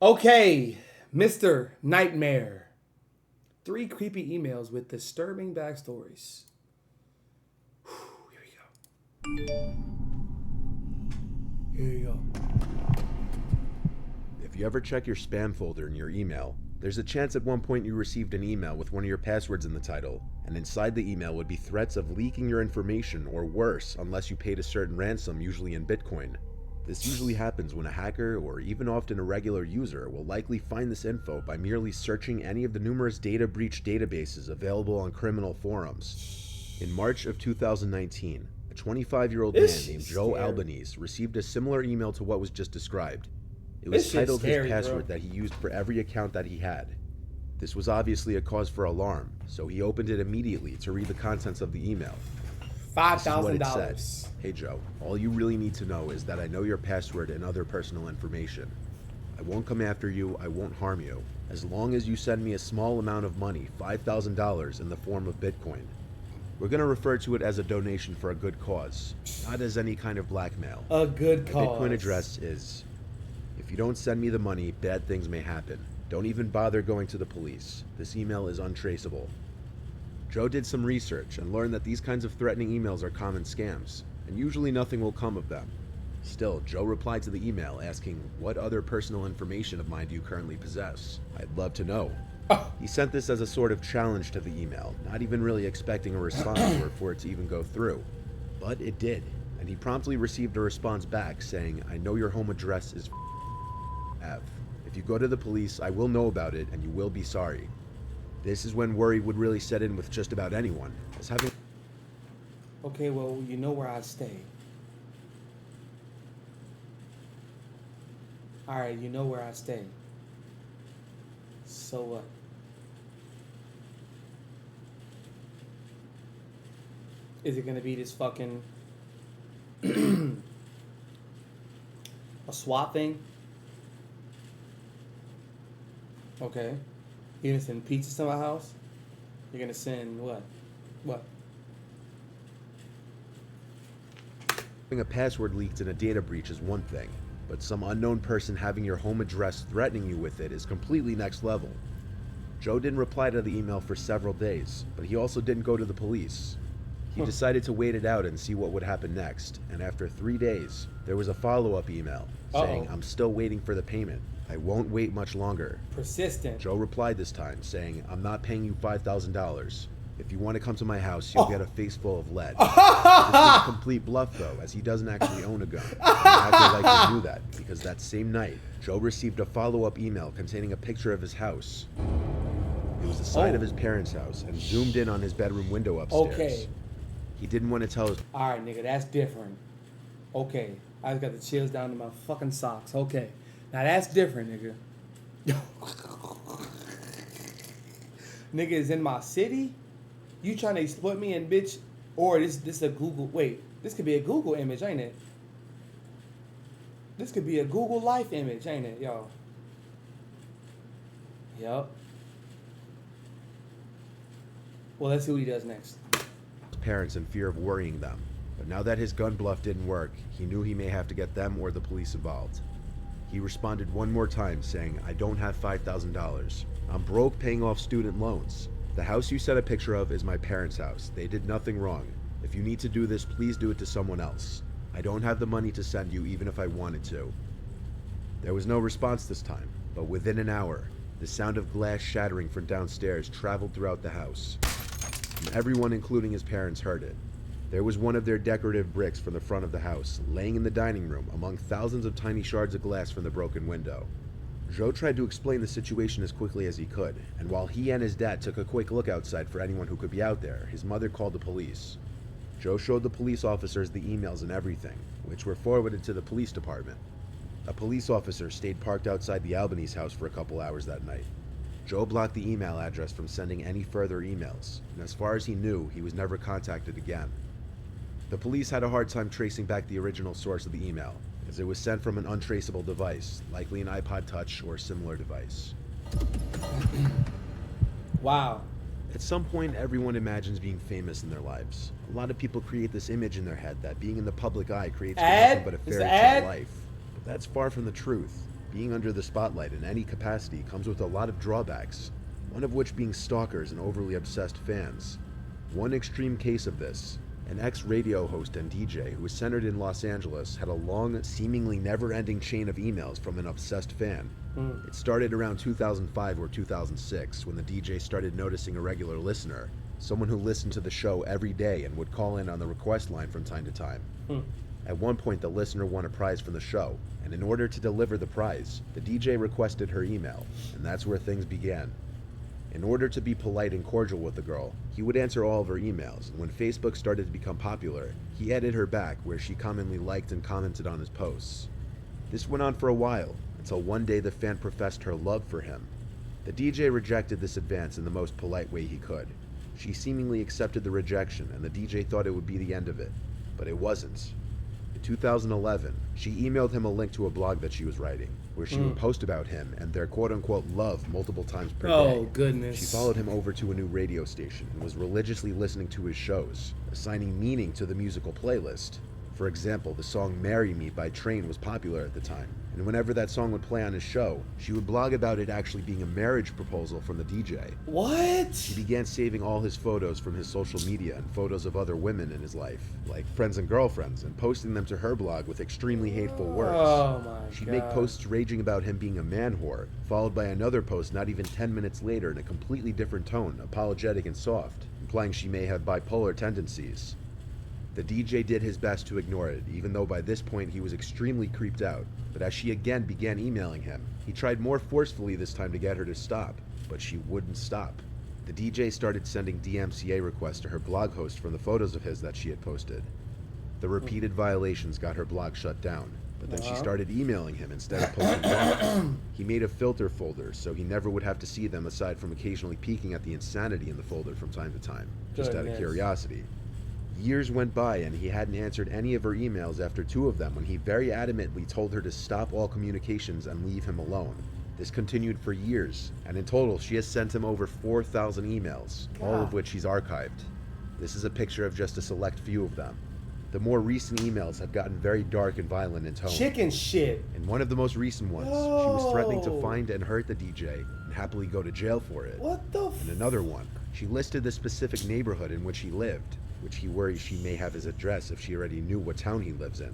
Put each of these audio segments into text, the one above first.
Okay, Mr. Nightmare. 3 creepy emails with disturbing backstories. Here we go. Here we go. If you ever check your spam folder in your email, there's a chance at one point you received an email with one of your passwords in the title, and inside the email would be threats of leaking your information or worse unless you paid a certain ransom, usually in Bitcoin. This usually happens when a hacker, or even often a regular user, will likely find this info by merely searching any of the numerous data breach databases available on criminal forums. In March of 2019, a 25-year-old man This named shit's Joe scary. Albanese received a similar email to what was just described. It This was shit's titled scary, his password bro. that he used for every account that he had. This was obviously a cause for alarm, so he opened it immediately to read the contents of the email. This is what it said. $5,000. Hey Joe, all you really need to know is that I know your password and other personal information. I won't come after you, I won't harm you, as long as you send me a small amount of money, $5,000 in the form of Bitcoin. We're going to refer to it as a donation for a good cause, not as any kind of blackmail. A good My cause. Bitcoin address is... If you don't send me the money, bad things may happen. Don't even bother going to the police. This email is untraceable. Joe did some research and learned that these kinds of threatening emails are common scams, and usually nothing will come of them. Still, Joe replied to the email asking, "What other personal information of mine do you currently possess? I'd love to know." He sent this as a sort of challenge to the email, not even really expecting a response or for it to even go through. But it did, and he promptly received a response back saying, "I know your home address is F. If you go to the police, I will know about it and you will be sorry." This is when worry would really set in with just about anyone, as having Okay, well, you know where I stay. Alright, you know where I stay. So what? Is it gonna be this fucking a SWAT thing? Okay. You're gonna send pizzas to my house? You're gonna send what? What? a password leaked in a data breach is one thing, but some unknown person having your home address threatening you with it is completely next level. Joe didn't reply to the email for several days, but he also didn't go to the police. He decided to wait it out and see what would happen next, and after 3 days, there was a follow-up email saying, Uh-oh. "I'm still waiting for the payment. I won't wait much longer." Persistent. Joe replied this time, saying, "I'm not paying you $5,000. If you want to come to my house, you'll get a face full of lead." This was a complete bluff, though, as he doesn't actually own a gun. And the hacker likely knew that, because that same night, Joe received a follow-up email containing a picture of his house. It was the side of his parents' house, and zoomed in on his bedroom window upstairs. Okay. He didn't want to tell his... Alright, nigga, that's different. Okay. I just got the chills down to my fucking socks. Okay. Now that's different, nigga. Nigga is in my city? You trying to exploit me and bitch? Or this a Google... Wait. This could be a Google image, ain't it? This could be a Google Life image, ain't it, yo? Yup. Well, let's see what he does next. parents in fear of worrying them. But now that his gun bluff didn't work, he knew he may have to get them or the police involved. He responded one more time saying, "I don't have $5,000. I'm broke paying off student loans. The house you sent a picture of is my parents' house. They did nothing wrong. If you need to do this, please do it to someone else. I don't have the money to send you even if I wanted to." There was no response this time, but within an hour, the sound of glass shattering from downstairs traveled throughout the house. And everyone, including his parents, heard it. There was one of their decorative bricks from the front of the house, laying in the dining room among thousands of tiny shards of glass from the broken window. Joe tried to explain the situation as quickly as he could, and while he and his dad took a quick look outside for anyone who could be out there, his mother called the police. Joe showed the police officers the emails and everything, which were forwarded to the police department. A police officer stayed parked outside the Albanese house for a couple hours that night. Joe blocked the email address from sending any further emails, and as far as he knew, he was never contacted again. The police had a hard time tracing back the original source of the email, as it was sent from an untraceable device, likely an iPod Touch or similar device. Wow. At some point, everyone imagines being famous in their lives. A lot of people create this image in their head that being in the public eye creates Ad? nothing but a Is fairy the ad? tale life. But that's far from the truth. Being under the spotlight in any capacity comes with a lot of drawbacks, one of which being stalkers and overly obsessed fans. One extreme case of this, an ex-radio host and DJ who was centered in Los Angeles, had a long, seemingly never-ending chain of emails from an obsessed fan. It started around 2005 or 2006 when the DJ started noticing a regular listener, someone who listened to the show every day and would call in on the request line from time to time. At one point, the listener won a prize from the show, and in order to deliver the prize, the DJ requested her email, and that's where things began. In order to be polite and cordial with the girl, he would answer all of her emails, and when Facebook started to become popular, he added her back where she commonly liked and commented on his posts. This went on for a while, until one day the fan professed her love for him. The DJ rejected this advance in the most polite way he could. She seemingly accepted the rejection, and the DJ thought it would be the end of it, but it wasn't. In 2011, she emailed him a link to a blog that she was writing, where she would post about him and their quote-unquote love multiple times per day. Oh, goodness. She followed him over to a new radio station and was religiously listening to his shows, assigning meaning to the musical playlist. For example, the song Marry Me by Train was popular at the time, and whenever that song would play on his show, she would blog about it actually being a marriage proposal from the DJ. What? She began saving all his photos from his social media and photos of other women in his life, like friends and girlfriends, and posting them to her blog with extremely hateful words. Oh my She'd God. make posts raging about him being a man whore, followed by another post not even 10 minutes later in a completely different tone, apologetic and soft, implying she may have bipolar tendencies. The DJ did his best to ignore it, even though by this point he was extremely creeped out. But as she again began emailing him, he tried more forcefully this time to get her to stop, but she wouldn't stop. The DJ started sending DMCA requests to her blog host from the photos of his that she had posted. The repeated violations got her blog shut down, but then she started emailing him instead of posting blogs. He made a filter folder so he never would have to see them aside from occasionally peeking at the insanity in the folder from time to time, just out of curiosity. Years went by and he hadn't answered any of her emails after 2 of them when he very adamantly told her to stop all communications and leave him alone. This continued for years, and in total she has sent him over 4,000 emails, all of which he's archived. This is a picture of just a select few of them. The more recent emails have gotten very dark and violent in tone. Chicken shit. In one of the most recent ones, she was threatening to find and hurt the DJ and happily go to jail for it. What the In another one, she listed the specific neighborhood in which he lived, which he worries she may have his address if she already knew what town he lives in.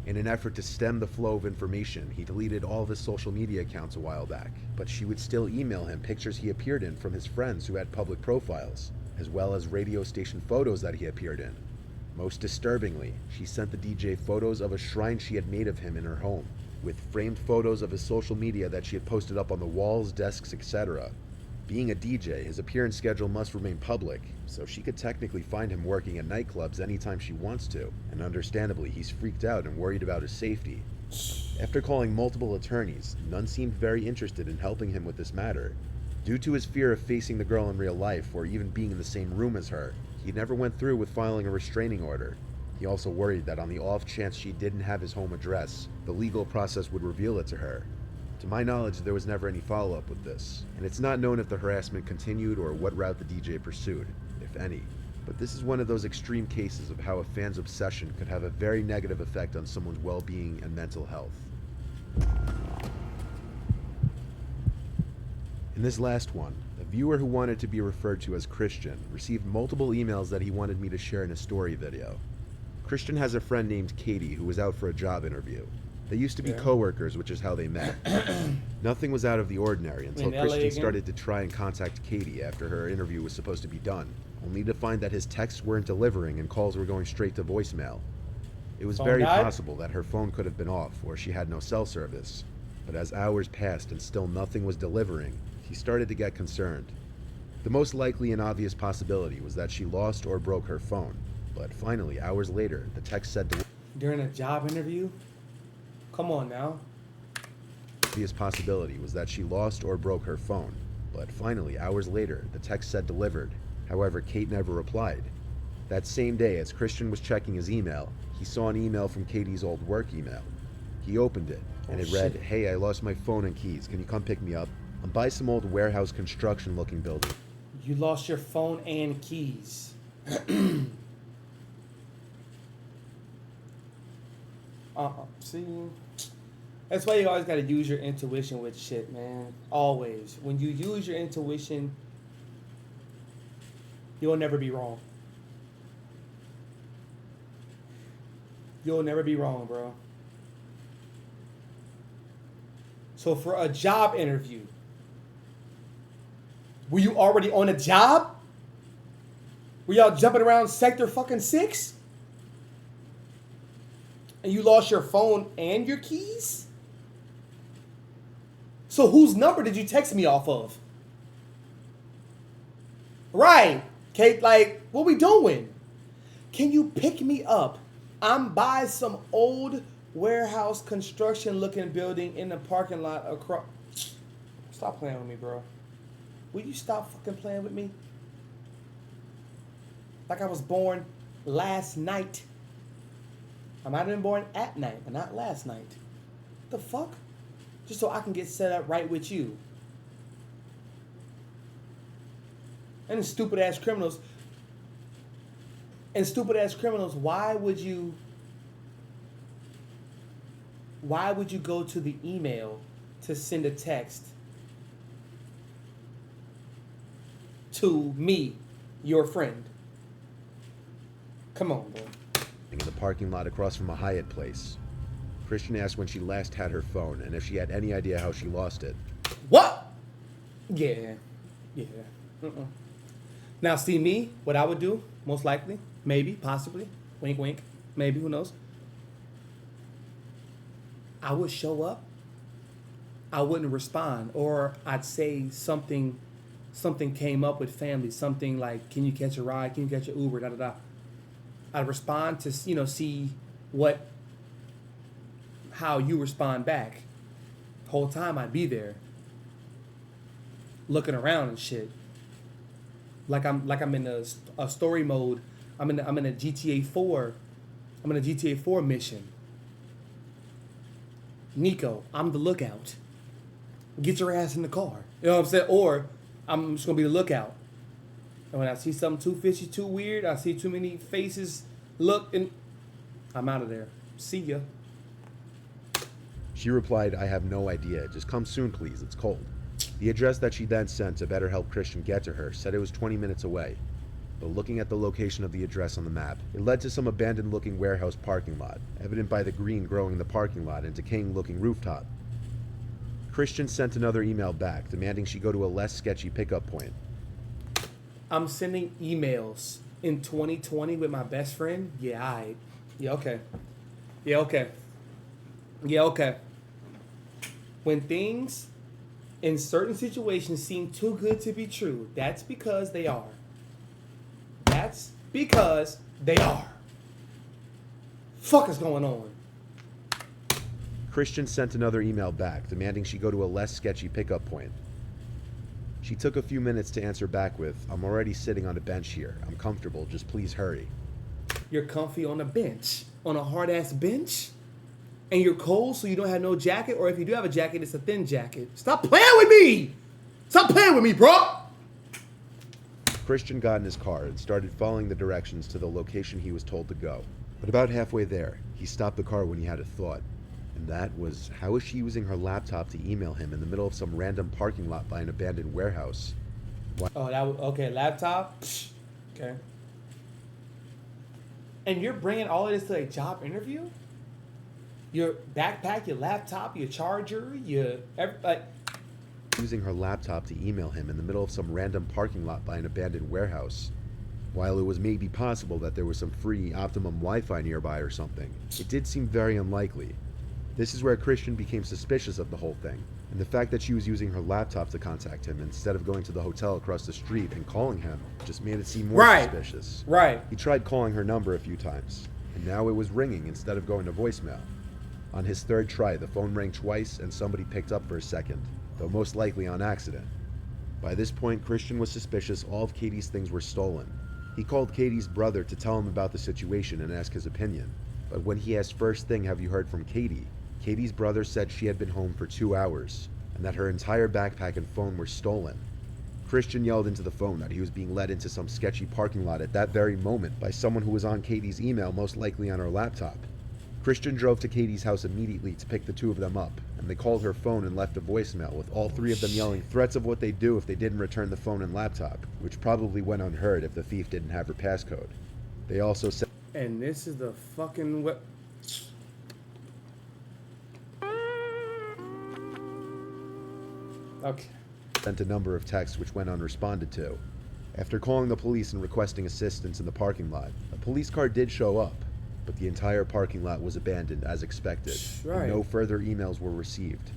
In an effort to stem the flow of information, he deleted all of his social media accounts a while back, but she would still email him pictures he appeared in from his friends who had public profiles, as well as radio station photos that he appeared in. Most disturbingly, she sent the DJ photos of a shrine she had made of him in her home, with framed photos of his social media that she had posted up on the walls, desks, etc. Being a DJ, his appearance schedule must remain public, so she could technically find him working at nightclubs anytime she wants to, and understandably, he's freaked out and worried about his safety. After calling multiple attorneys, none seemed very interested in helping him with this matter. Due to his fear of facing the girl in real life or even being in the same room as her, he never went through with filing a restraining order. He also worried that on the off chance she didn't have his home address, the legal process would reveal it to her. To my knowledge, there was never any follow-up with this, and it's not known if the harassment continued or what route the DJ pursued, if any. But this is one of those extreme cases of how a fan's obsession could have a very negative effect on someone's well-being and mental health. In this last one, a viewer who wanted to be referred to as Christian received multiple emails that he wanted me to share in a story video. Christian has a friend named Katie who was out for a job interview. They used to be co-workers, which is how they met. Nothing was out of the ordinary until Christian started to try and contact Katie after her interview was supposed to be done, only to find that his texts weren't delivering and calls were going straight to voicemail. It was very possible that her phone could have been off or she had no cell service, but as hours passed and still nothing was delivering, he started to get concerned. The most likely and obvious possibility was that she lost or broke her phone, but finally, hours later, the text said during a job interview? Come on now. The obvious possibility was that she lost or broke her phone, but finally, hours later, the text said delivered. However, Kate never replied. That same day, as Christian was checking his email, he saw an email from Katie's old work email. He opened it, and it read, "Hey, I lost my phone and keys. Can you come pick me up? I'm by some old warehouse construction looking building." You lost your phone and keys. See? That's why you always gotta use your intuition with shit, man. Always. When you use your intuition, you'll never be wrong. You'll never be wrong, bro. So for a job interview, were you already on a job? Were y'all jumping around sector fucking 6? And you lost your phone and your keys? So whose number did you text me off of? Right. Kate, like, what we doing? Can you pick me up? I'm by some old warehouse construction looking building in the parking lot across. Stop playing with me, bro. Will you stop fucking playing with me? Like I was born last night. I might have been born at night, but not last night. The fuck? Just so I can get set up right with you. And the stupid ass criminals. Why would you go to the email to send a text to me, your friend? Come on, bro. In the parking lot across from a Hyatt place. Christian asked when she last had her phone and if she had any idea how she lost it. What? Yeah. Now, see me, what I would do, most likely, maybe, possibly, wink, wink, maybe, who knows? I would show up. I wouldn't respond, or I'd say something came up with family, something like, can you catch a ride? Can you catch an Uber? Da da da. I'd respond to, see how you respond back. Whole time I'd be there, looking around and shit. Like I'm in a story mode. I'm in a GTA 4. I'm in a GTA 4 mission. Nico, I'm the lookout. Get your ass in the car. You know what I'm saying? Or I'm just gonna be the lookout. And when I see something too fishy, too weird, I see too many faces look, and I'm out of there. See ya. She replied, I have no idea. Just come soon, please. It's cold. The address that she then sent to better help Christian get to her said it was 20 minutes away. But looking at the location of the address on the map, it led to some abandoned-looking warehouse parking lot, evident by the green growing in the parking lot and decaying-looking rooftop. Christian sent another email back, demanding she go to a less sketchy pickup point. I'm sending emails in 2020 with my best friend? Yeah, alright. Yeah, okay. Yeah, okay. Yeah, okay. When things in certain situations seem too good to be true, that's because they are. That's because they are. Fuck is going on? Christian sent another email back, demanding she go to a less sketchy pickup point. She took a few minutes to answer back with, I'm already sitting on a bench here. I'm comfortable, just please hurry. You're comfy on a bench? On a hard-ass bench? And you're cold, so you don't have no jacket? Or if you do have a jacket, it's a thin jacket. Stop playing with me! Stop playing with me, bro! Christian got in his car and started following the directions to the location he was told to go. But about halfway there, he stopped the car when he had a thought. And that was, how is she using her laptop to email him in the middle of some random parking lot by an abandoned warehouse? Oh, that was, okay, laptop? Okay. And you're bringing all of this to a job interview? Your backpack, your laptop, your charger, using her laptop to email him in the middle of some random parking lot by an abandoned warehouse. While it was maybe possible that there was some free Optimum Wi-Fi nearby or something, it did seem very unlikely. This is where Christian became suspicious of the whole thing, and the fact that she was using her laptop to contact him instead of going to the hotel across the street and calling him just made it seem more suspicious. Right. He tried calling her number a few times, and now it was ringing instead of going to voicemail. On his third try, the phone rang twice and somebody picked up for a second, though most likely on accident. By this point, Christian was suspicious all of Katie's things were stolen. He called Katie's brother to tell him about the situation and ask his opinion. But when he asked first thing, have you heard from Katie? Katie's brother said she had been home for 2 hours, and that her entire backpack and phone were stolen. Christian yelled into the phone that he was being led into some sketchy parking lot at that very moment by someone who was on Katie's email, most likely on her laptop. Christian drove to Katie's house immediately to pick the two of them up, and they called her phone and left a voicemail with all three of them yelling threats of what they'd do if they didn't return the phone and laptop, which probably went unheard if the thief didn't have her passcode. They also said... And this is the fucking... Okay. Sent a number of texts which went unresponded to. After calling the police and requesting assistance in the parking lot, a police car did show up, but the entire parking lot was abandoned as expected, Right. and no further emails were received.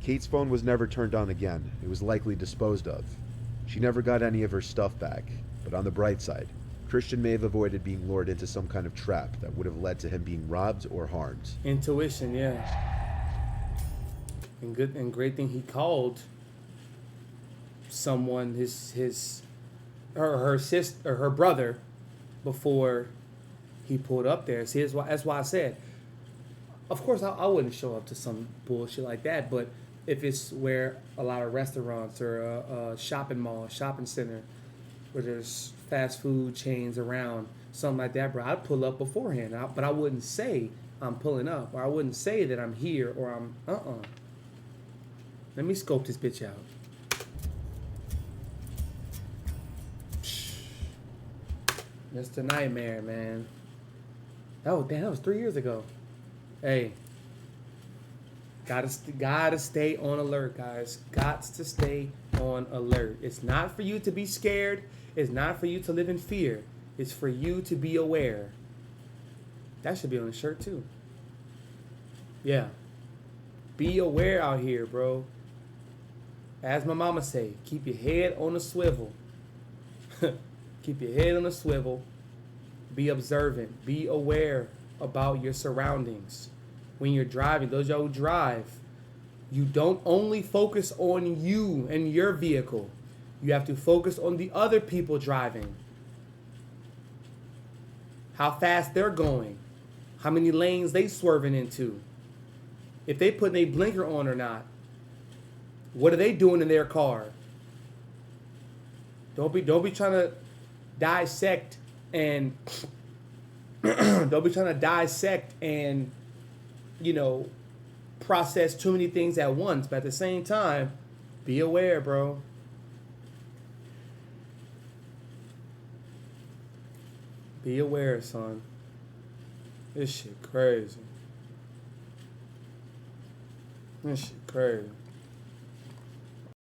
Kate's phone was never turned on again. It was likely disposed of. She never got any of her stuff back, but on the bright side, Christian may have avoided being lured into some kind of trap that would have led to him being robbed or harmed. Intuition, yeah. And great thing he called someone, her sister or her brother, before he pulled up there. See, that's why I said, of course I wouldn't show up to some bullshit like that, but if it's where a lot of restaurants or a shopping mall, shopping center, where there's fast food chains around, something like that, bro, I'd pull up beforehand. But I wouldn't say I'm pulling up, or I wouldn't say that I'm here, or I'm Let me scope this bitch out. Mr. Nightmare, man. Oh, damn, that was 3 years ago. Hey. Gotta stay on alert, guys. Gots to stay on alert. It's not for you to be scared. It's not for you to live in fear. It's for you to be aware. That should be on the shirt, too. Yeah. Be aware out here, bro. As my mama say, keep your head on a swivel. Keep your head on a swivel. Be observant. Be aware about your surroundings. When you're driving, those y'all who drive, you don't only focus on you and your vehicle. You have to focus on the other people driving. How fast they're going. How many lanes they swerving into. If they putting a blinker on or not. What are they doing in their car? Don't be trying to dissect and process too many things at once. But at the same time, be aware, bro. Be aware, son. This shit crazy. This shit crazy.